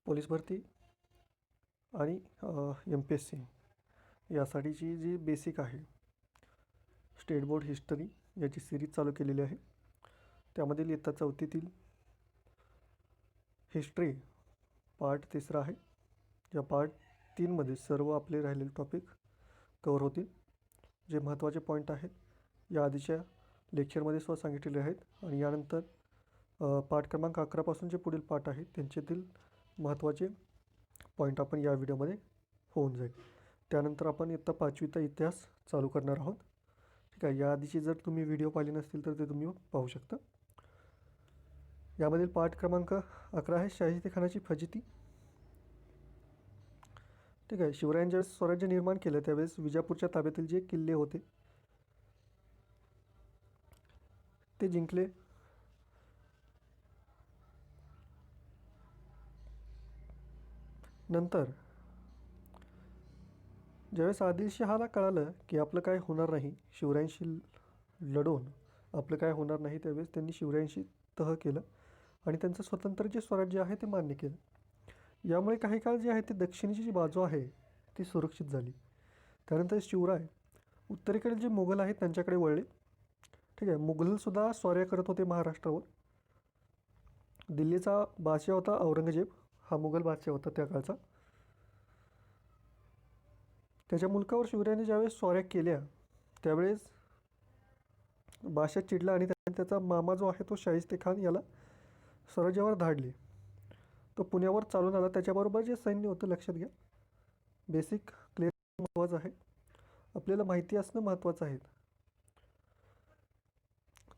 Police भरती आणि MPSC यासाठीची जी बेसिक आहे स्टेट बोर्ड हिस्टरी याची सिरीज चालू केलेली आहे. त्यामधील इयत्ता 4थीतील हिस्ट्री पार्ट 3 आहे. या पार्ट 3मध्ये सर्व आपले राहिलेले टॉपिक कवर होतील. जे महत्त्वाचे पॉईंट आहेत या आधीच्या लेक्चरमध्ये सांगितलेले आहेत आणि यानंतर पाठ क्रमांक 11पासून जे पुढील पाठ आहेत त्यांच्यातील महत्त्वाचे पॉईंट आपण या व्हिडिओमध्ये होऊन जाईल. त्यानंतर आपण इयत्ता 5वीचा इतिहास चालू करणार आहोत. ठीक आहे. या आधीची जर तुम्ही व्हिडिओ पाहिले नसतील तर ते तुम्ही पाहू शकता. यामधील पाठ क्रमांक 11 आहे शाहिस्तेखानाची फजिती. ठीक आहे. शिवरायांनी ज्यावेळेस स्वराज्य निर्माण केलं त्यावेळेस विजापूरच्या ताब्यातील जे किल्ले होते ते जिंकले. नंतर ज्यावेळेस आदिलशहाला कळालं की आपलं काय होणार नाही, शिवरायांशी लढून आपलं काय होणार नाही, त्यावेळेस त्यांनी शिवरायांशी तह केलं आणि त्यांचं स्वतंत्र जे स्वराज्य आहे ते मान्य केलं. यामुळे काही काळ जे आहे ते दक्षिणेची जी बाजू आहे ती सुरक्षित झाली. त्यानंतर शिवराय उत्तरेकडील जे मुघल आहेत त्यांच्याकडे वळले. ठीक आहे. मुघलसुद्धा स्वाऱ्या करत होते महाराष्ट्रावर. दिल्लीचा बादशाह होता औरंगजेब, हा मुघल बादशाह होता त्या काळचा. त्याच्या मुलकावर शिवरायांनी ज्यावेळेस स्वाऱ्या केल्या त्यावेळेस बादशाह चिडला आणि त्याचा मामा जो आहे तो शाहिस्तेखान याला स्वराज्यावर धाडले. तो पुण्यावर चालून आला. त्याच्याबरोबर जे सैन्य होतं लक्षात घ्या, बेसिक क्लिअर महत्त्वाचं आहे, आपल्याला माहिती असणं महत्त्वाचं आहे.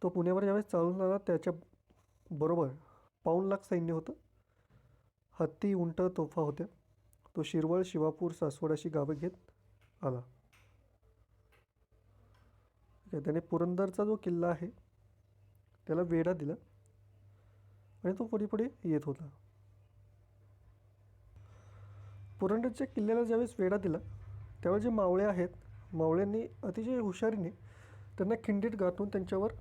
तो पुण्यावर ज्यावेळेस चालून आला त्याच्याबरोबर 5 लाख सैन्य होतं. हत्ती, उंट, तोफा होत्या. तो शिरवळ, शिवापूर, सासवड अशी गावं घेत आला. त्याने पुरंदरचा जो किल्ला आहे त्याला वेढा दिला आणि तो पुढे पुढे येत होता. पुरंदरच्या किल्ल्याला ज्यावेळेस वेढा दिला त्यावेळेस जे मावळे आहेत, मावळ्यांनी अतिशय हुशारीने त्यांना खिंडीत गाठून त्यांच्यावर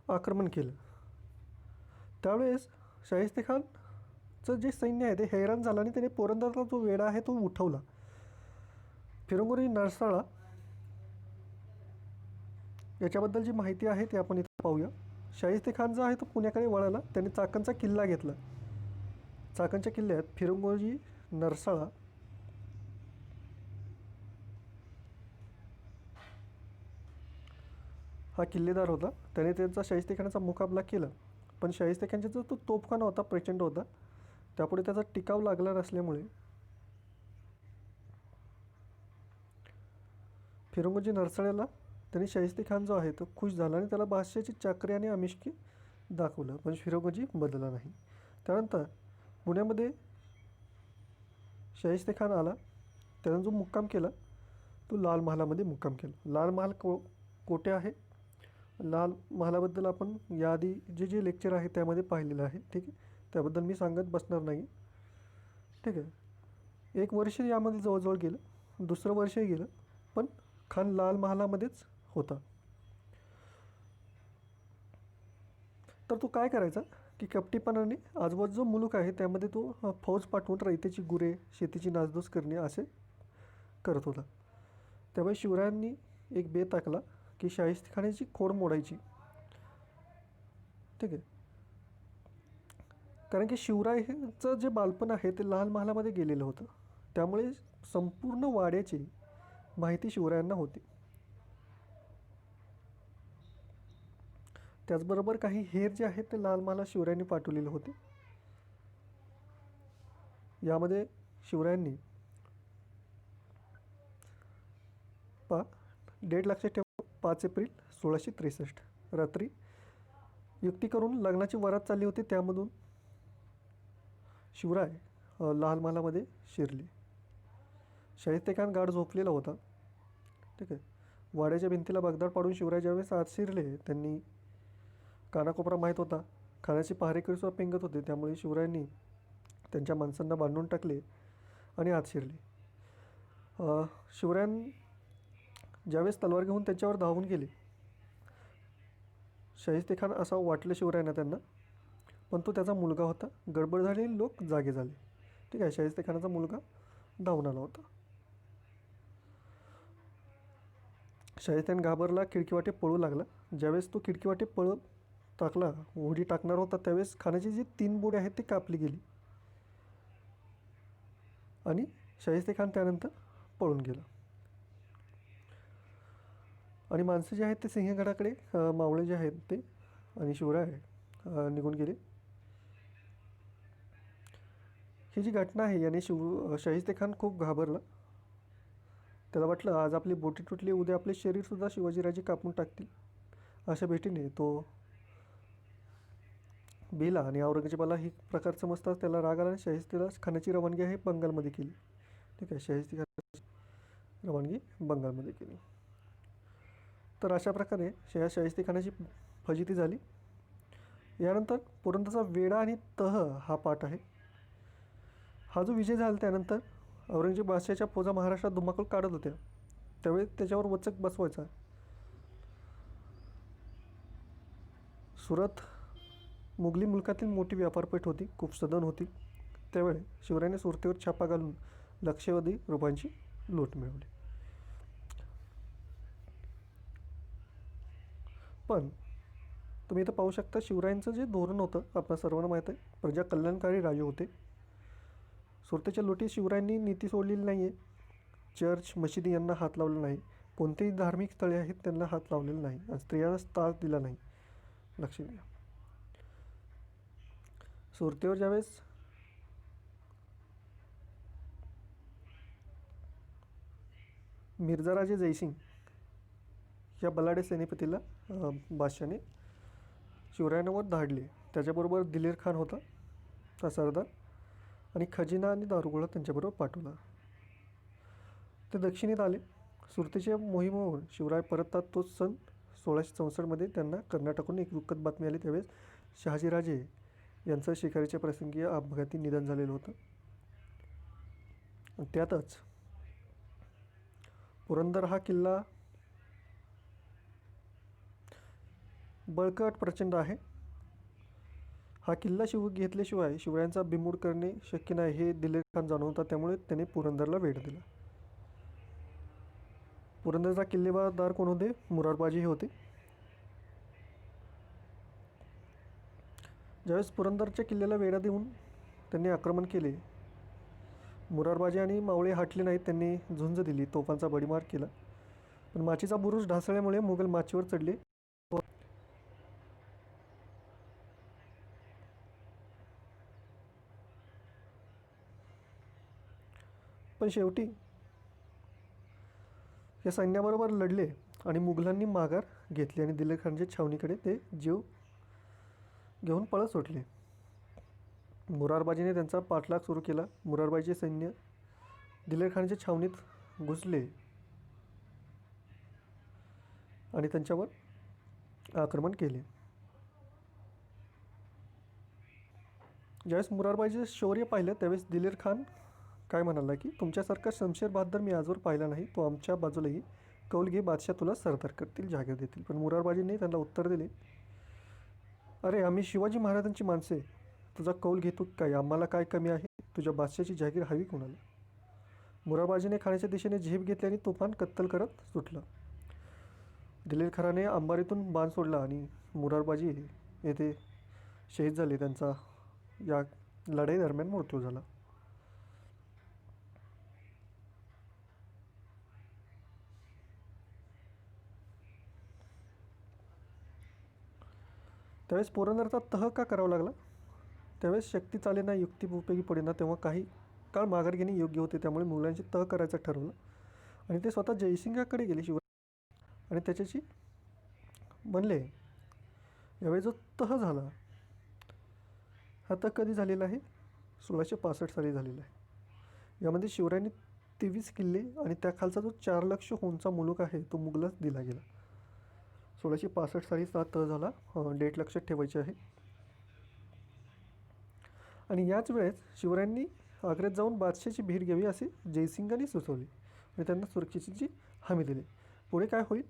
आक्रमण केलं. त्यावेळेस शाहिस्तेखानचं जे सैन्य आहे ते हैराण झालं आणि त्याने पुरंदरचा जो वेढा आहे तो उठवला. फिरंगोरी नरसाळा याच्याबद्दल जी माहिती आहे ती आपण इथं पाहूया. शाहिस्तेखान जो आहे तो पुण्याकडे वळाला. त्याने चाकणचा किल्ला घेतला. चाकणच्या किल्ल्यात फिरंगोजी नरसाळा हा किल्लेदार होता. त्याने त्यांचा शाहिस्तेखानाचा मुकाबला केला, पण शाहिस्तेखानचा जो तो तोफखाना होता प्रचंड होता, त्यापुढे त्याचा टिकाव लागला नसल्यामुळे फिरंगोजी नरसाळ्याला त्यांनी शाहिस्तेखान जो आहे तो खुश झाला आणि त्याला बादशाहाची चाकरी आणि आमिषकी दाखवलं, पण फिरंगोजी बदलला नाही. त्यानंतर पुण्यामध्ये शाहिस्तेखान आला. त्यानं जो मुक्काम केला तो लाल महालामध्ये मुक्काम केला. लाल महाल कोठे आहे? लाल महालाबद्दल आपण याआधी जे लेक्चर आहे त्यामध्ये पाहिलेलं आहे. ठीक आहे. त्याबद्दल मी सांगत बसणार नाही. ठीक आहे. 1 वर्ष यामध्ये जवळजवळ गेलं, दुसरं वर्षही गेलं, पण खान लाल महालामध्येच होता. तर तो काय करायचा की कपटीपणाने आजूबाजू जो मुलूक आहे त्यामध्ये तो फौज पाठवून रयतेची गुरे, शेतीची नासधूस करणे असे करत होता. त्यामुळे शिवरायांनी एक बेत आखला की शाहिस्तेखानाची खोड मोडायची. ठीक आहे. कारण की शिवरायांचं जे बालपण आहे ते लाल महालामध्ये गेलेलं होतं, त्यामुळे संपूर्ण वाड्याची माहिती शिवरायांना होती. त्याचबरोबर काही हेर जे आहेत ते लाल महालात शिवरायांनी पाठवलेले होते. यामध्ये शिवरायांनी डेट लक्षात ठेवा, 5 एप्रिल 1663 रात्री युक्ती करून लग्नाची वरात चालली होती. त्यामधून शिवराय लाल महालामध्ये शिरले. शाहिस्तेखान गाढ झोपलेला होता. ठीक आहे. वाड्याच्या भिंतीला भगदाड पाडून शिवराय ज्यावेळेस आत शिरले त्यांनी कानाकोपरा माहीत होता. खानाची पहारेकरीसुद्धा पेंगत होते, त्यामुळे शिवरायांनी त्यांच्या माणसांना बांधून टाकले आणि आत शिरले. शिवरायां ज्यावेळेस तलवार घेऊन त्यांच्यावर धावून गेले, शाहिस्तेखान असं वाटलं शिवरायांना त्यांना, पण तो त्याचा मुलगा होता. गडबड झाली, लोक जागे झाले. ठीक आहे. शाहिस्तेखानाचा मुलगा धावून आला होता. शाहिस्तेखान घाबरला, खिडकीवाटे पळू लागला. ज्यावेळेस तो खिडकीवाटे पळत टाकला, उडी टाकणार होता, त्यावेळेस खानाची जी 3 बोटे आहेत ती कापली गेली आणि शाहिस्तेखान त्यानंतर पळून गेला. आणि माणसं जे आहेत ते सिंहगडाकडे, मावळे जे आहेत ते आणि शिवराय निघून गेले. ही जी घटना आहे याने शाहिस्तेखान खूप घाबरला. त्याला वाटलं आज आपली बोटी तुटली, उद्या आपले शरीरसुद्धा शिवाजीराजे कापून टाकतील. अशा भेटीने तो भिला आणि औरंगजेबाला ही प्रकार समजताच त्याला राग आला आणि शाहिस्तेला खानाची रवानगी आहे बंगालमध्ये केली. ठीक आहे. शाहिस्तेखानाची रवानगी बंगालमध्ये केली. तर अशा प्रकारे शाहिस्तेखानाची फजिती झाली. यानंतर पुरंदरचा वेढा आणि तह हा पाठ आहे. हा जो विजय झाला त्यानंतर औरंगजेब बादशाहच्या फौजा महाराष्ट्रात धुमाकूळ काढत होत्या. त्यावेळी त्याच्यावर वचक बसवायचा. सुरत मुघली मुलकातील मोठी व्यापारपेठ होती, खूप सधन होती. त्यावेळी शिवरायाने सुरतेवर छापा घालून लक्षावधी रुपयांची लूट मिळवली. पण तुम्ही इथं पाहू शकता शिवरायांचं जे धोरण होतं आपल्या सर्वांना माहीत आहे, प्रजा कल्याणकारी राजे होते. सुरतेच्या लुटीत शिवरायांनी नीती सोडलेली नाही आहे. चर्च मशिदी यांना हात लावला नाही. कोणतेही धार्मिक स्थळे आहेत त्यांना हात लावलेला नाही आणि स्त्रियांना त्रास दिला नाही. लक्ष द्या. सुरतेवर ज्यावेळेस मिर्झाराजे जयसिंग या बलाढ्य सेनापतीला बादशाने शिवरायांवर धाडले. त्याच्याबरोबर दिलेर खान होता हा सरदार आणि खजिना आणि दारुगोळा त्यांच्याबरोबर पाठवला. ते दक्षिणेत आले. सुरतेच्या मोहिमेवरून शिवराय परततात तोच सन 1664मध्ये त्यांना कर्नाटकहून एक दुःखद बातमी आली. त्यावेळेस शहाजीराजे यांचं शिकारीच्या प्रसंगी अपघाती निधन झालेलं होतं. त्यातच पुरंदर हा किल्ला बळकट प्रचंड आहे. हा किल्ला घेतल्याशिवाय शिवरायांचा बिमोड करणे शक्य नाही हे दिलेर खान जाणवता. त्यामुळे त्याने पुरंदरला वेढ दिला. पुरंदरचा किल्लेदार कोण होते? मुरारबाजी हे होते. ज्यावेळेस पुरंदरच्या किल्ल्याला वेढा देऊन त्यांनी आक्रमण केले, मुरारबाजी आणि मावळे हटले नाहीत. त्यांनी झुंज दिली, तोफांचा भडीमार केला. पण माचीचा बुरुज ढासळल्यामुळे मुघल माचीवर चढले. पण शेवटी या सैन्याबरोबर लढले आणि मुघलांनी माघार घेतली आणि दिलेर खानच्या छावणीकडे ते जीव घेऊन पळत सुटले. मुरारबाजीने त्यांचा पाठलाग सुरू केला. मुरारबाजीचे सैन्य दिलेर खानच्या छावणीत घुसले आणि त्यांच्यावर आक्रमण केले. ज्यावेळेस मुरारबाजीचे शौर्य पाहिलं त्यावेळेस दिलेर खान काय म्हणाला की तुमच्यासारखा शमशेर बहादर मी आजवर पाहिला नाही. तो आमच्या बाजूलाही कौल घे, बादशाह तुला सरदार करतील, जागीर देतील. पण मुरारबाजीने त्यांना उत्तर दिले, अरे आम्ही शिवाजी महाराजांची माणसे, तुझा कौल घेतो काय? आम्हाला काय कमी आहे? तुझ्या बादशाची जागीर हवी कोणाला? मुरारबाजीने खानाच्या दिशेने झेप घेतली आणि तुफान कत्तल करत सुटला. दिलेर खानाने अंबारीतून बाण सोडला आणि मुरारबाजी येथे शहीद झाले. त्यांचा या लढाई दरम्यान मृत्यू झाला. त्यावेळेस पुरंदरचा तह का करावा लागला? त्यावेळेस शक्ती चालेना, युक्ती उपयोगी पडेना, तेव्हा काही काळ माघार घेणे योग्य होते. त्यामुळे मुघलांची तह करायचं ठरवलं आणि ते स्वतः जयसिंगाकडे गेले शिवाय आणि त्याच्याशी म्हणले. यावेळी जो तह झाला हा तह कधी झालेला आहे? 1665 साली झालेला आहे. यामध्ये शिवरायांनी 23 किल्ले आणि त्याखालचा जो 4 लक्ष होनचा मुलूक आहे तो मुघलास दिला गेला. 1665 साली हा तह झाला. डेट लक्षात ठेवायची आहे. आणि याच वेळेस शिवरायांनी आग्र्यात जाऊन बादशाची भेट घ्यावी असे जयसिंगांनी सुचवले आणि त्यांना सुरक्षेची हमी दिली. पुढे काय होईल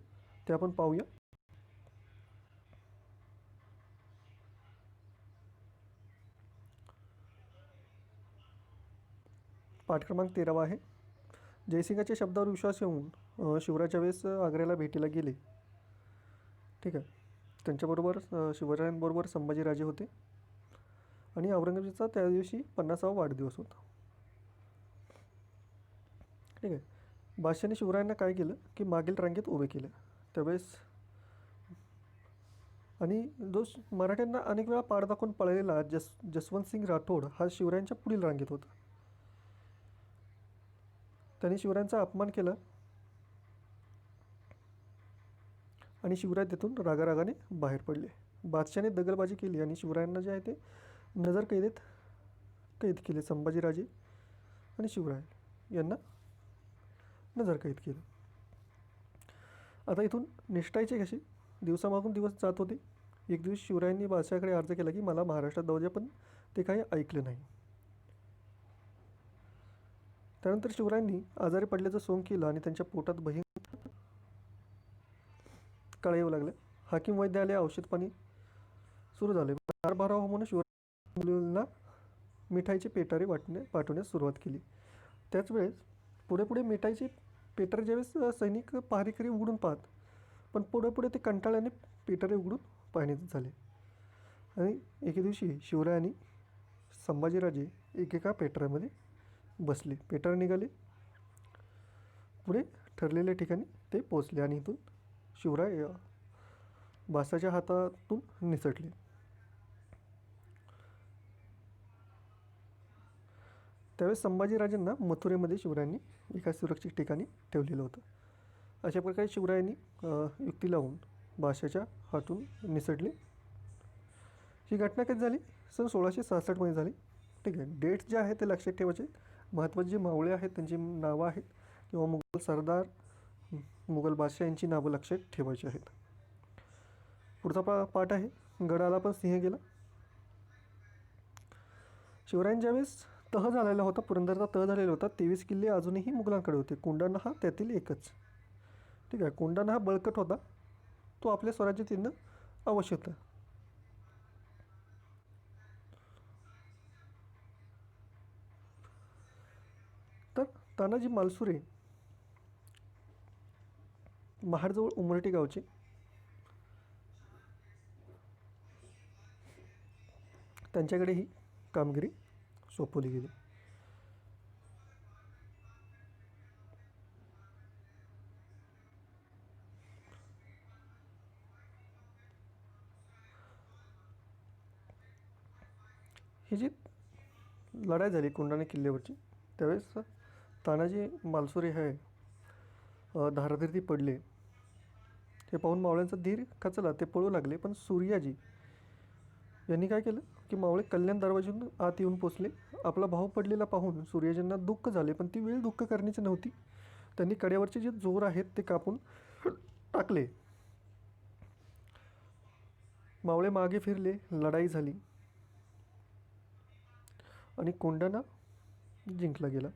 ते आपण पाहूया. पाठ क्रमांक 13 आहे. जयसिंगाच्या शब्दावर विश्वास ठेवून शिवरायाच्या वेळेस आग्र्याला भेटीला गेले. ठीक आहे. त्यांच्याबरोबर शिवरायांबरोबर संभाजीराजे होते आणि औरंगजेबाचा त्या दिवशी 50वा वाढदिवस होता. ठीक आहे. बादशाहाने शिवरायांना काय केलं की मागील रांगेत उभे केलं त्यावेळेस, आणि जो मराठ्यांना अनेक वेळा पाड दाखवून पळलेला जसवंतसिंग राठोड हा शिवरायांच्या पुढील रांगेत होता. त्याने शिवरायांचा अपमान केला आणि शिवराय तिथून रागारागाने बाहेर पडले. बादशाहाने दगलबाजी केली आणि शिवरायांना जे आहे ते कैद केले. संभाजीराजे आणि शिवराय यांना कैद केलं. आता इथून निष्ठायचे कसे दिवसामागून दिवस जात होते. एक दिवस शिवरायांनी बादशाहाकडे अर्ज केला की मला महाराष्ट्रात जाऊ द्या, पण ते काही ऐकले नाही. त्यानंतर शिवरायांनी आजारी पडल्याचं सोंग केलं आणि त्यांच्या पोटात भयंकर कळा येऊ लागले. हाकीम वैद्यालय औषध पाणी सुरू झाले. कारभाराव म्हणून शिवरायांना मिठाईचे पेटारे पाठवण्यास सुरुवात केली. त्याच वेळेस पुढे मिठाईचे पेटारे ज्यावेळेस सैनिक पहारेकरी उघडून पाहत, पण पुढे ते कंटाळ्याने पेटारे उघडून पाहण्याचे झाले. आणि एके दिवशी शिवरायांनी संभाजीराजे एकेका पेटाऱ्यामध्ये बसले. पेटारे निघाले, पुढे ठरलेल्या ठिकाणी ते पोचले आणि इथून शिवराय बादशाहाच्या हातातून निसटले. त्यावेळेस संभाजीराजांना मथुरेमध्ये शिवरायांनी एका सुरक्षित ठिकाणी ठेवलेलं होतं. अशा प्रकारे शिवरायांनी युक्ती लावून बादशाहाच्या हातून निसटले. ही घटना कधी झाली? सन 1666मध्ये झाली. ठीक आहे. डेट्स जे आहेत ते लक्षात ठेवायचे. महत्त्वाचे जे मावळे आहेत त्यांची नावं आहेत किंवा मुघल सरदार, मुघल बादशाह यांची नावं लक्षात ठेवायची आहेत. पुढचा पाठ आहे गड आला पण सिंह गेला. शिवरायांच्या वेळेस तह झालेला होता, पुरंदरचा तह झालेला होता. 23 किल्ले अजूनही मुघलांकडे होते. कोंढाणा हा त्यातील एकच. ठीक आहे. कोंढाणा हा बळकट होता, तो आपल्या स्वराज्यात येणं आवश्यक होतं. तर तानाजी मालसुरे महाडजवळ उमरटी गावचे, त्यांच्याकडे ही कामगिरी सोपवली गेली. ही जी लढाई झाली कोंढाणा किल्ल्यावरची त्यावेळेस तानाजी मालसुरे हे धारातीर्थी पडले. हे पाहून मावळ्यांचा धीर खचला, ते पळू लागले. पण सूर्याजी यांनी काय केलं की मावळे कल्याण दरवाजातून आत येऊन पोचले. आपला भाऊ पडलेला पाहून सूर्याजींना दुःख झाले, पण ती वेळ दुःख करण्याची नव्हती. त्यांनी कड्यावरचे जे जोर आहेत ते कापून टाकले. मावळे मागे फिरले, लढाई झाली आणि कोंढाणा जिंकला गेला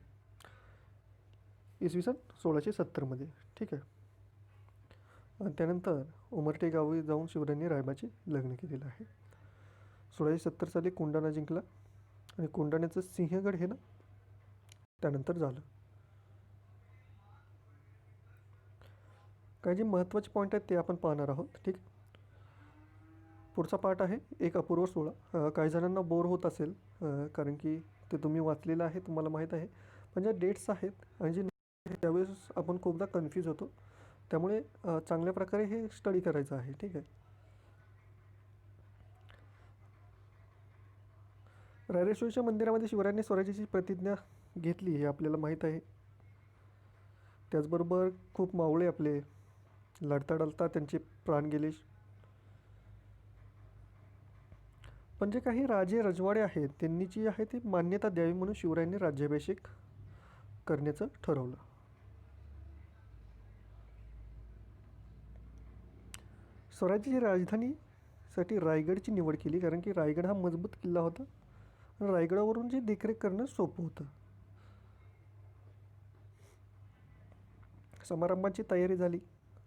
इसवी सन 1670मध्ये. ठीक आहे. आणि त्यानंतर उमरटे गावी जाऊन शिवरायांनी रायबाचे लग्न केलेलं आहे. 1670 साली कोंढाणा जिंकला आणि कोंढाण्याचं सिंहगड हे ना त्यानंतर झालं. काही जे महत्त्वाचे पॉईंट आहेत ते आपण पाहणार आहोत. ठीक. पुढचा पाठ आहे एक अपूर्व सोहळा. काही जणांना बोर होत असेल कारण की ते तुम्ही वाचलेलं आहे, तुम्हाला माहीत आहे, पण ज्या डेट्स आहेत आणि जे त्यावेळेस आपण खूपदा कन्फ्यूज होतो, त्यामुळे चांगल्या प्रकारे हे स्टडी करायचं आहे. ठीक आहे. रायरेश्वरीच्या मंदिरामध्ये शिवरायांनी स्वराज्याची प्रतिज्ञा घेतली हे आपल्याला माहीत आहे. त्याचबरोबर खूप मावळे आपले लढता त्यांचे प्राण गेले. पण जे काही राजे रजवाडे आहेत त्यांनी जी आहे ती मान्यता द्यावी म्हणून शिवरायांनी राज्याभिषेक करण्याचं ठरवलं. स्वराज्याची राजधानीसाठी रायगडची निवड केली, कारण की रायगड हा मजबूत किल्ला होता आणि रायगडावरून जे देखरेख करणं सोपं होतं. समारंभाची तयारी झाली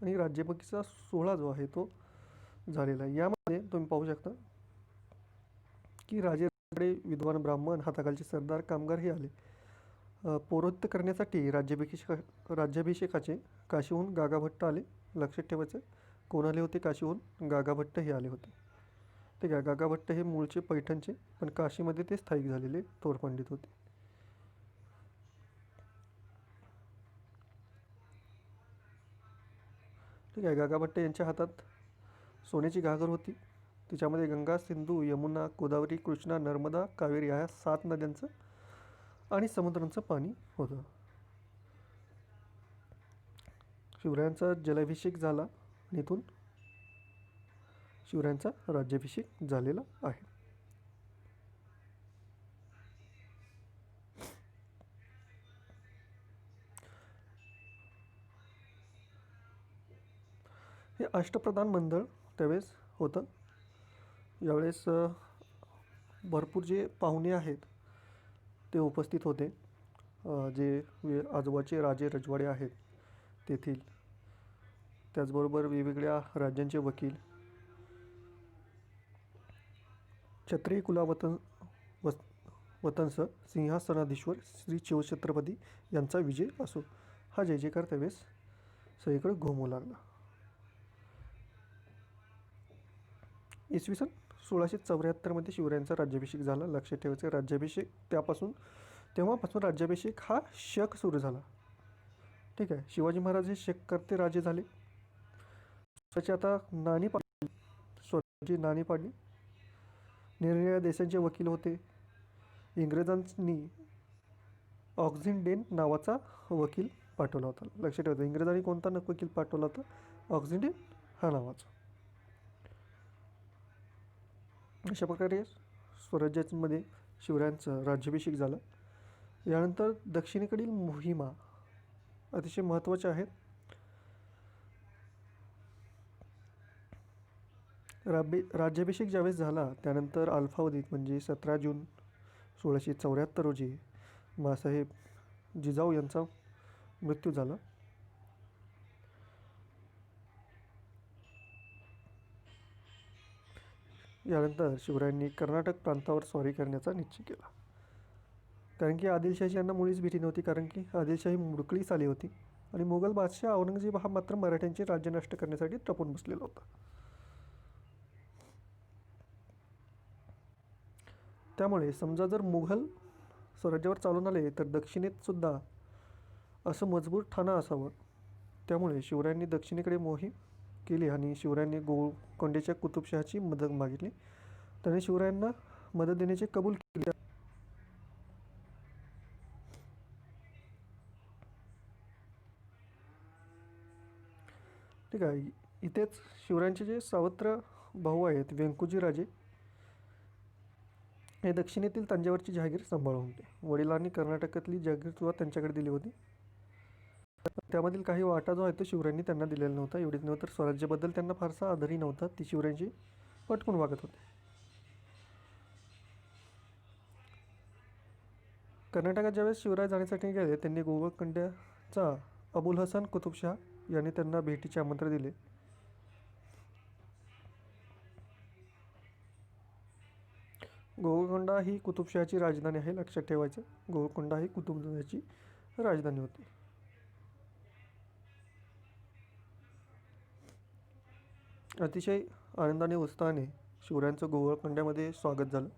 आणि राज्याभिषेकाचा सोहळा जो आहे तो झालेला आहे. यामध्ये तुम्ही पाहू शकता की राजे, विद्वान ब्राह्मण, हाताखालचे सरदार, कामगार हे आले. पौरोहित्य करण्यासाठी राज्याभिषेकाचे काशीहून गागाभट्ट आले. लक्षात ठेवायचं, कोण आले होते काशीहून? गागाभट्ट हे आले होते. ठीक आहे. गागाभट्ट हे मूळचे पैठणचे, पण काशीमध्ये ते स्थायिक झालेले थोर पंडित होते. ठीक आहे. गागाभट्ट यांच्या हातात सोन्याची घागर होती. तिच्यामध्ये गंगा, सिंधू, यमुना, गोदावरी, कृष्णा, नर्मदा, कावेरी ह्या 7 नद्यांचं आणि समुद्रांचं पाणी होतं. शिवरायांचा जलाभिषेक झाला आणि इथून शिवरायांचा राज्याभिषेक झालेला आहे. हे अष्टप्रधान मंडळ त्यावेळेस होतं. यावेळेस भरपूर जे पाहुणे आहेत ते उपस्थित होते. जे आजोबाचे राजे रजवाडे आहेत तेथील, त्याचबरोबर वेगवेगळ्या राज्यांचे वकील, क्षत्रिय वतंस सिंहासनाधीश्वर श्री शिवछत्रपती यांचा विजय असो, हा जय जयकार त्यावेळेस सगळीकडे घुमू लागला. इसवी सन 1674 शिवरायांचा राज्याभिषेक झाला. लक्षात ठेवायचं, राज्याभिषेक तेव्हापासून राज्याभिषेक हा शक सुरू झाला. ठीक आहे. शिवाजी महाराज हे शककर्ते राजे झाले. स्वतःची आता नाणी पाडली. निरनिराळ्या देशांचे वकील होते. इंग्रजांनी ऑक्झिंडेन नावाचा वकील पाठवला होता. लक्षात ठेवायचं, इंग्रजांनी कोणता वकील पाठवला होता? ऑक्झिंडेन हा नावाचा. अशा प्रकारे स्वराज्यामध्ये शिवरायांचा राज्याभिषेक झाला. यानंतर दक्षिणेकडील मोहिमा अतिशय महत्त्वाच्या आहेत. राज्याभिषेक ज्यावेळेस झाला त्यानंतर अल्पावधीत म्हणजे 17 जून 1674 रोजी मासाहेब जिजाऊ यांचा मृत्यू झाला. यानंतर शिवरायांनी कर्नाटक प्रांतावर स्वारी करण्याचा निश्चय केला. कारण की आदिलशाही यांना मुळीच भीती नव्हती, कारण की आदिलशाही मोडकळीस आली होती आणि मोगल बादशाह औरंगजेब हा मात्र मराठ्यांचे राज्य नष्ट करण्यासाठी टपून बसलेला होता. त्यामुळे समजा जर मुघल स्वराज्यावर चालून आले तर दक्षिणेत सुद्धा असं मजबूत ठाणं असावं. त्यामुळे शिवरायांनी दक्षिणेकडे मोहीम केली आणि शिवरायांनी गोलकोंड्याच्या कुतुबशहाची मदत मागितली. त्याने शिवरायांना मदत देण्याचे कबूल केले. ठीक आहे. इथेच शिवरायांचे जे सावत्र भाऊ आहेत व्यंकोजी राजे, हे दक्षिणेतील तंजावरची जहागीर सांभाळून होते. वडिलांनी कर्नाटकातली जहागीर सुद्धा त्यांच्याकडे दिली होती. त्यामधील काही वाटा जो आहे तो शिवरायांनी त्यांना दिलेला नव्हता. एवढीच नव्हे तर स्वराज्याबद्दल त्यांना फारसा आदरही नव्हता. ती शिवरायांची पटकून वागत होते. कर्नाटकात ज्यावेळेस शिवराय जाण्यासाठी गेले त्यांनी गोवळकोंड्याचा अबुल हसन कुतुबशहा यांनी त्यांना भेटीचे आमंत्रण दिले. गोवळकोंडा ही कुतुबशहाची राजधानी आहे. लक्षात ठेवायचं, गोवळकोंडा ही कुतुबशहाची राजधानी होती. अतिशय आनंदाने उत्साहाने शिवरायांचं गोवळकोंड्यामध्ये स्वागत झालं.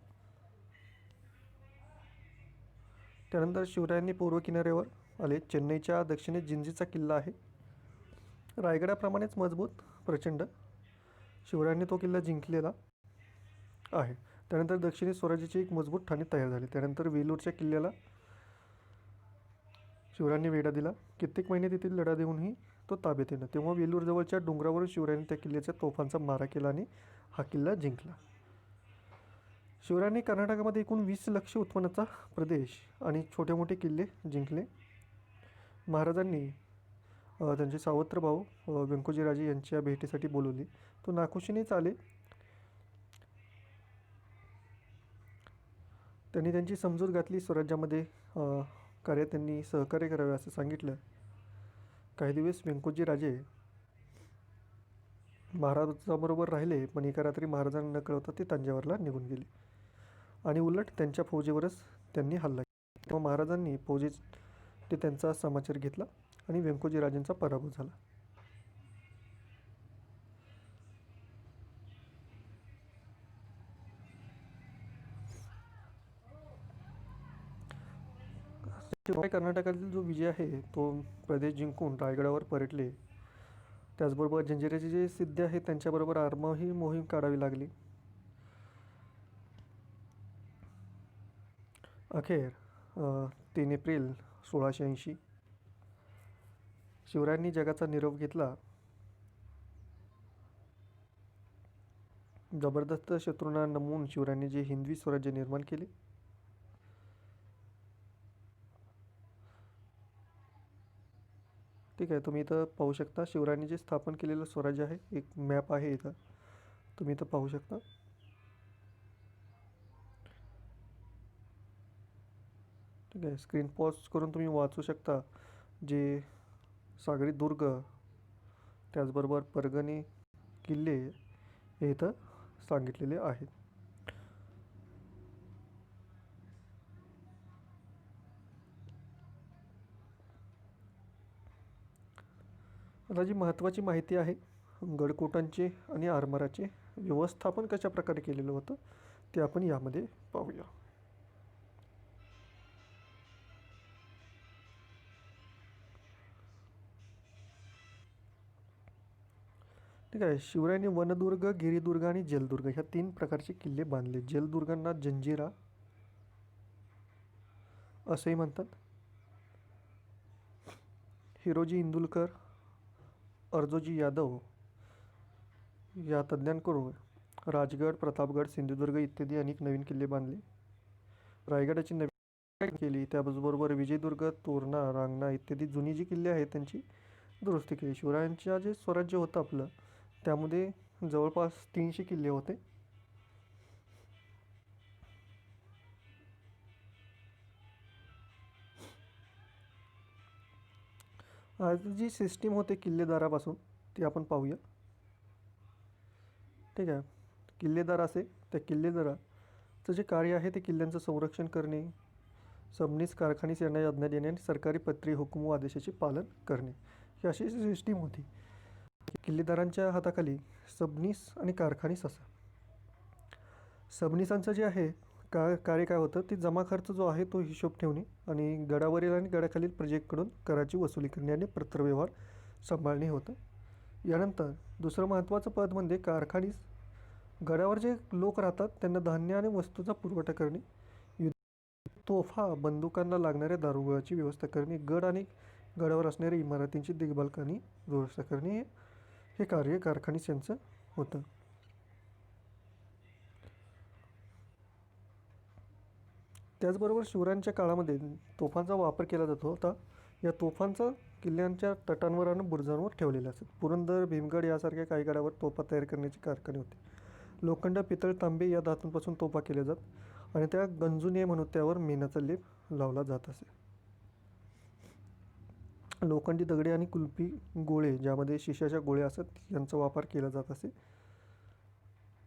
त्यानंतर शिवरायांनी पूर्व किनाऱ्यावर आले. चेन्नईच्या दक्षिणेत जिंजीचा किल्ला आहे, रायगडाप्रमाणेच मजबूत, प्रचंड. शिवरायांनी तो किल्ला जिंकलेला आहे. त्यानंतर दक्षिणेत स्वराज्याची एक मजबूत ठाणी तयार झाली. त्यानंतर वेलूरच्या किल्ल्याला शिवरायांनी वेढा दिला. कित्येक महिने तेथील लढा देऊनही तो ताब्यात येणं. तेव्हा वेलूर जवळच्या डोंगरावरून शिवरायांनी त्या किल्ल्याच्या तोफांचा मारा केला आणि हा किल्ला जिंकला. शिवरायांनी कर्नाटकामध्ये एकूण 20 लक्ष उत्पन्नाचा प्रदेश आणि छोटे मोठे किल्ले जिंकले. महाराजांनी त्यांचे सावत्र भाऊ व्यंकोजी राजे यांच्या भेटीसाठी बोलवले. तो नाखुशीनेच आले. त्यांनी त्यांची समजूत घातली. स्वराज्यामध्ये कार्यात त्यांनी सहकार्य करावे असं सांगितलं. काही दिवस व्यंकोजी राजे महाराजांबरोबर राहिले, पण एका रात्री महाराजांना न कळवता ते तंजावरला निघून गेले आणि उलट त्यांच्या फौजेवरच त्यांनी हल्ला केला. तेव्हा महाराजांनी ते त्यांचा समाचार घेतला आणि व्यंकोजी राजेंचा पराभव झाला. शिवाय कर्नाटकातील जो विजय आहे तो प्रदेश जिंकून रायगडावर परतले. त्याचबरोबर जंजिऱ्याचे जे सिद्ध आहेत त्यांच्याबरोबर आरमाही मोहीम काढावी लागली. अखेर 3 एप्रिल 1680 शिवरायांनी जगाचा निरोप घेतला. जबरदस्त शत्रूंना नमवून शिवरायांनी जे हिंदवी स्वराज्य निर्माण केले. ठीक आहे, तुम्ही इथं पाहू शकता शिवरायांनी जे स्थापन केलेलं स्वराज्य आहे. एक मॅप आहे इथं, तुम्ही इथं पाहू शकता. ठीक आहे, स्क्रीन पॉज करून तुम्ही वाचू शकता. जे सागरी दुर्ग त्याचबरोबर परगणी किल्ले हे इथं सांगितलेले आहेत. आता जी महत्त्वाची माहिती आहे गडकोटांचे आणि आरमाराचे व्यवस्थापन कशा प्रकारे केलेलं होतं ते आपण यामध्ये पाहूया. ठीक आहे, शिवरायांनी वनदुर्ग, गिरिदुर्ग आणि जलदुर्ग ह्या 3 प्रकारचे किल्ले बांधले. जलदुर्गांना जंजिरा असेही म्हणतात. हिरोजी इंदुलकर, अर्जोजी यादव या तज्ज्ञांकडून राजगड, प्रतापगड, सिंधुदुर्ग इत्यादी अनेक नवीन किल्ले बांधले. रायगडाची नवीन केली. त्याचबरोबर विजयदुर्ग, तोरणा, रांगणा इत्यादी जुनी जी किल्ले आहेत त्यांची दुरुस्ती केली. शिवरायांच्या जे स्वराज्य होतं आपलं त्यामध्ये जवळपास 300 किल्ले होते. आज जी सिस्टीम होते किल्लेदारापासून ती आपण पाहूया. ठीक आहे, किल्लेदार असे त्या किल्लेदाराचं जे कार्य आहे ते किल्ल्यांचं संरक्षण करणे, सबनीस कारखानीस यांना आज्ञा देणे आणि सरकारी पत्री हुकूम व आदेशाचे पालन करणे ही अशी सिस्टीम होती. किल्लेदारांच्या हाताखाली सबनीस आणि कारखानीस असं. सबनीसांचं जे आहे कार्य काय होतं ते जमा खर्च जो आहे तो हिशोब ठेवणे आणि गडावरील आणि गडाखालील प्रजेकडून कराची वसुली करणे आणि पत्रव्यवहार सांभाळणे होतं. यानंतर दुसरं महत्त्वाचं पद म्हणजे कारखानीस. गडावर जे लोक राहतात त्यांना धान्य आणि वस्तूचा पुरवठा करणे, तोफा, बंदुकांना लागणाऱ्या दारुगोळाची व्यवस्था करणे, गड आणि गडावर असणाऱ्या इमारतींची देखभाल करणे, व्यवस्था करणे हे कार्य कारखानीस यांचं होतं. त्याचबरोबर शिवरायांच्या काळामध्ये तोफांचा वापर केला जातो होता. या तोफांचा किल्ल्यांच्या तटांवर आणि बुरुजांवर ठेवलेले असतात. पुरंदर, भीमगड यासारख्या काही गडावर तोफा तयार करण्याचे कारखाने होते. लोखंड, पितळ, तांबे या धातूंपासून तोफा केल्या जात आणि त्या गंजू नये म्हणून त्यावर मेणाचा लेप लावला जात असे. लोखंडी दगडे आणि कुल्फी गोळे ज्यामध्ये शिशाच्या गोळ्या असतात यांचा वापर केला जात असे.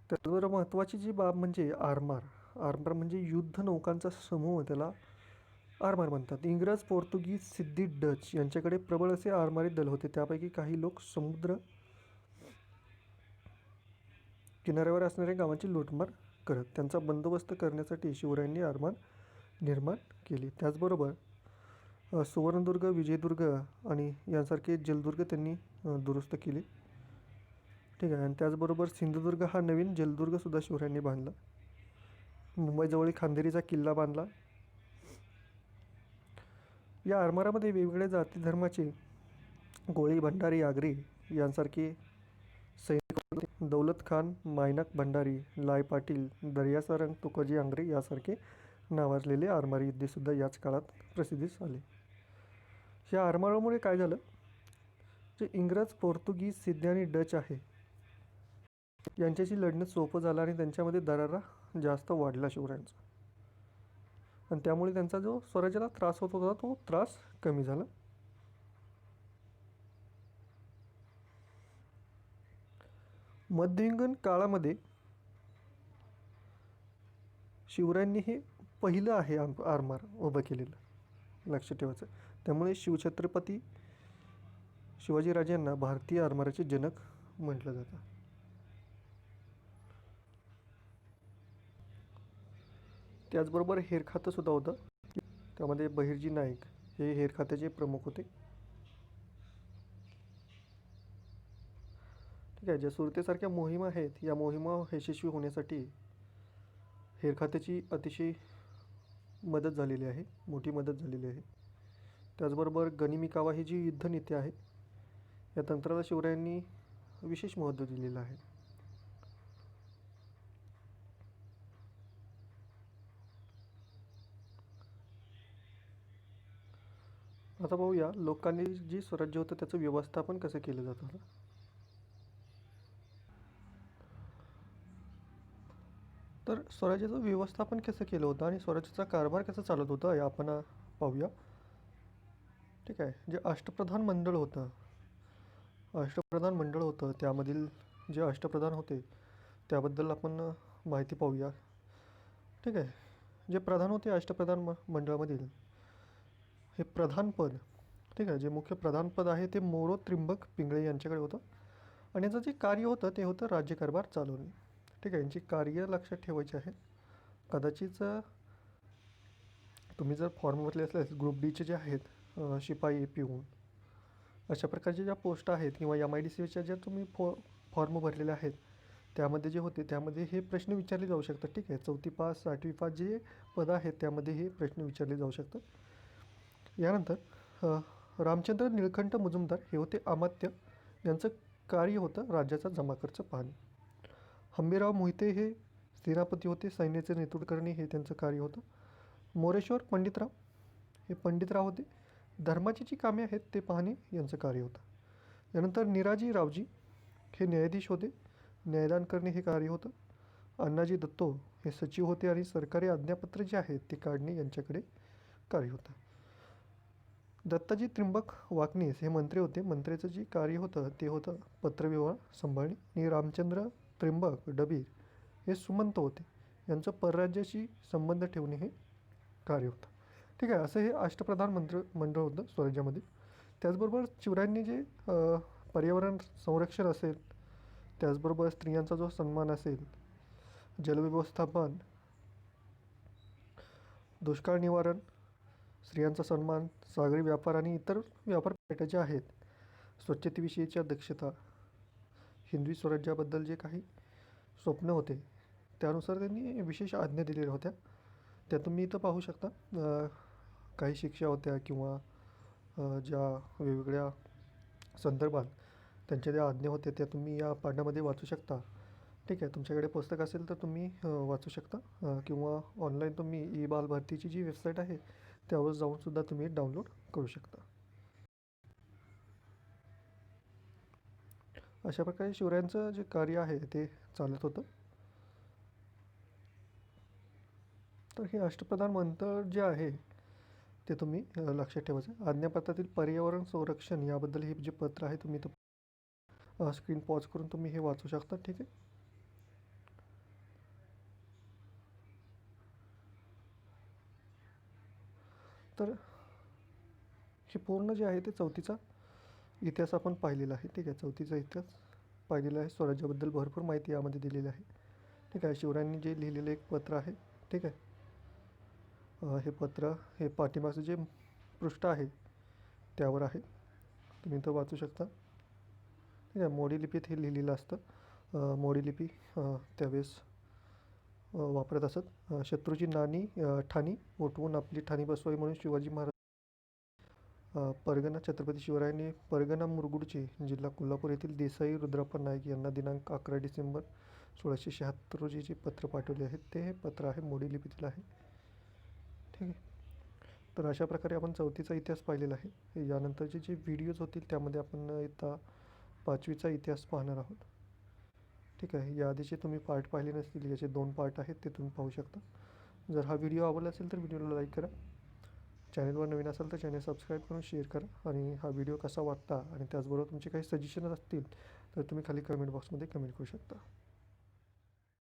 त्याचबरोबर महत्त्वाची जी बाब म्हणजे आरमार. आरमार म्हणजे युद्ध नौकांचा समूह, त्याला आरमार म्हणतात. इंग्रज, पोर्तुगीज, सिद्धी, डच यांच्याकडे प्रबळ असे आरमारी दल होते. त्यापैकी काही लोक समुद्र किनाऱ्यावर असणाऱ्या गावांची लूटमार करत. त्यांचा बंदोबस्त करण्यासाठी शिवरायांनी आरमार निर्माण केली. त्याचबरोबर सुवर्णदुर्ग, विजयदुर्ग आणि यांसारखे जलदुर्ग त्यांनी दुरुस्त केले. ठीक आहे, आणि त्याचबरोबर सिंधुदुर्ग हा नवीन जलदुर्गसुद्धा शिवरायांनी बांधला. मुंबईजवळील खांदेरीचा किल्ला बांधला. या आरमारामध्ये वेगवेगळ्या जाती धर्माचे गोळी, भंडारी, आगरी यांसारखे सैनिक होते. दौलत खान, मायनाक भंडारी, लाय पाटील, दर्यासारंग, तुकोजी आंग्रे यासारखे नावाजलेले आरमारी युद्धेसुद्धा याच काळात प्रसिद्धीस आले. या आरमारामुळे काय झालं, जे इंग्रज, पोर्तुगीज, सिद्धी आणि डच आहे यांच्याशी लढणं सोपं झालं आणि त्यांच्यामध्ये दरारा जास्त वाढला शिवरायांचा, आणि त्यामुळे त्यांचा जो स्वराज्याला त्रास होत होता तो त्रास कमी झाला. मध्ययुगीन काळामध्ये शिवरायांनी हे पहिलं आहे आरमार उभं केलेलं, लक्ष ठेवायचं. त्यामुळे शिवछत्रपती शिवाजीराजे यांना भारतीय आरमाराचे जनक म्हटलं जातं. त्याचबरोबर हेर खातं सुद्धा होतं. त्यामध्ये बहिर्जी नाईक हे हेर खात्याचे प्रमुख होते. ठीक आहे. ज्या सुरतेसारख्या मोहिमा आहेत, या मोहिमा यशस्वी होण्यासाठी हेर खात्याची अतिशय मदत झालेली आहे, मोठी मदत झालेली आहे. त्याचबरोबर गनिमी कावा ही जी युद्धनीती आहे, या तंत्राला शिवरायांनी विशेष महत्त्व दिलेलं आहे. आता पाहूया लोकांनी जी स्वराज्य होतं त्याचं व्यवस्थापन कसं केलं जातं. तर स्वराज्याचं व्यवस्थापन कसं केलं होतं आणि स्वराज्याचा कारभार कसा चालत होता हे आपण पाहूया. ठीक आहे. जे अष्टप्रधान मंडळ होतं त्यामधील जे अष्टप्रधान होते त्याबद्दल आपण माहिती पाहूया. ठीक आहे. जे प्रधान होते अष्टप्रधान मंडळामधील हे प्रधानपद, ठीक आहे, जे मुख्य प्रधानपद आहे ते मोरो त्रिंबक पिंगळे यांच्याकडे होतं आणि याचं जे कार्य होतं ते होतं राज्यकारभार चालवणे. ठीक आहे. यांची कार्य लक्षात ठेवायची आहेत. कदाचित तुम्ही जर फॉर्म भरले असल्यास ग्रुप डीचे जे आहेत शिपाई, पिऊन अशा प्रकारच्या ज्या पोस्ट आहेत किंवा MIDCच्या ज्या तुम्ही फॉर्म भरलेले आहेत त्यामध्ये जे होते त्यामध्ये हे प्रश्न विचारले जाऊ शकतात. ठीक आहे. 4थी पास 8वी पास जे पदं आहेत त्यामध्ये हे प्रश्न विचारले जाऊ शकतात. यानंतर रामचंद्र निळकंठ मुजुमदार हे होते अमात्य. यांचं कार्य होतं राज्याचा जमा खर्च पाहणे. हंबीरराव मोहिते हे सेनापती होते, सैन्याचे नेतृत्व करणे हे त्यांचं कार्य होतं. मोरेश्वर पंडितराव हे पंडितराव होते, धर्माची जी कामे आहेत ते पाहणे यांचं कार्य होतं. यानंतर निराजी रावजी हे न्यायाधीश होते, न्यायदान करणे हे कार्य होतं. अण्णाजी दत्तो हे सचिव होते आणि सरकारी आज्ञापत्र जे आहेत ते काढणे यांच्याकडे कार्य होतं. दत्ताजी त्रिंबक वाकनीस हे मंत्री होते, मंत्र्याचं जे कार्य होतं ते होतं पत्रव्यवहार सांभाळणे. आणि रामचंद्र त्रिंबक डबीर हे सुमंत होते, यांचं परराज्याशी संबंध ठेवणे हे कार्य होतं. ठीक आहे. असं हे अष्टप्रधान मंडळ होतं स्वराज्यामध्ये. त्याचबरोबर शिवरायांनी जे पर्यावरण संरक्षण असेल, त्याचबरोबर स्त्रियांचा जो सन्मान असेल, जलव्यवस्थापन, दुष्काळ निवारण, स्त्रियांचा सन्मान, सागरी व्यापार आणि इतर व्यापारपेठा ज्या आहेत, स्वच्छतेविषयीच्या दक्षता, हिंदवी स्वराज्याबद्दल जे काही स्वप्न होते त्यानुसार त्यांनी विशेष आज्ञा दिलेल्या होत्या. त्या तुम्ही इथं पाहू शकता. काही शिक्षा होत्या किंवा ज्या वेगवेगळ्या संदर्भात त्यांच्या ज्या आज्ञा होत्या त्या तुम्ही या पाठामध्ये वाचू शकता. ठीक आहे. तुमच्याकडे पुस्तक असेल तर तुम्ही वाचू शकता किंवा ऑनलाईन तुम्ही ई-बाल भारतीची जी वेबसाईट आहे त्यावर जाऊनसुद्धा तुम्ही डाउनलोड करू शकता. अशा प्रकारे शिवरायांचं जे कार्य आहे ते चालत होतं. तर हे अष्टप्रधान मंडळ जे आहे ते तुम्ही लक्षात ठेवायचं. आज्ञापत्रातील पर्यावरण संरक्षण याबद्दल हे जे पत्र आहे तुम्ही स्क्रीन पॉज करून तुम्ही हे वाचू शकता. ठीक आहे. तर हे पूर्ण जे आहे ते 4थीचा इतिहास आपण पाहिलेला आहे. ठीक आहे. 4थीचा इतिहास पाहिलेला आहे. स्वराज्याबद्दल भरपूर माहिती यामध्ये दिलेली आहे. ठीक आहे. शिवरायांनी जे लिहिलेलं एक पत्र आहे. ठीक आहे. हे पत्र हे पाठीमागचं जे पृष्ठ आहे त्यावर आहे, तुम्ही इथं वाचू शकता. ठीक आहे. मोडी लिपीत हे लिहिलेलं असतं. मोडी लिपी त्यावेळेस वापरत असत. शत्रूची नाणी ठाणी उठवून आपली ठाणी बसवावी म्हणून शिवाजी महाराज परगणा छत्रपती शिवरायांनी परगणा मुरगुडचे जिल्हा कोल्हापूर येथील देसाई रुद्रप्पा नाईक यांना दिनांक 11 डिसेंबर 1676 रोजी जे पत्र पाठवले आहे ते हे पत्र आहे, मोडी लिपीतील आहे. ठीक आहे. तर अशा प्रकारे आपण 4थीचा इतिहास पाहिलेला आहे. यानंतरचे जे व्हिडिओज होतील त्यामध्ये आपण आता 5वीचा इतिहास पाहणार आहोत. ठीक आहे. याआधीचे तुम्ही पार्ट पाहिले नसतील, याचे 2 पार्ट आहेत ते तुम्ही पाहू शकता. जर हा व्हिडिओ आवडला असेल तर व्हिडिओला लाईक करा. चॅनलवर नवीन असाल तर चॅनल सबस्क्राईब करून शेअर करा आणि हा व्हिडिओ कसा वाटता आणि त्याचबरोबर तुमचे काही सजेशन असतील तर तुम्ही खाली कमेंट बॉक्समध्ये कमेंट करू शकता.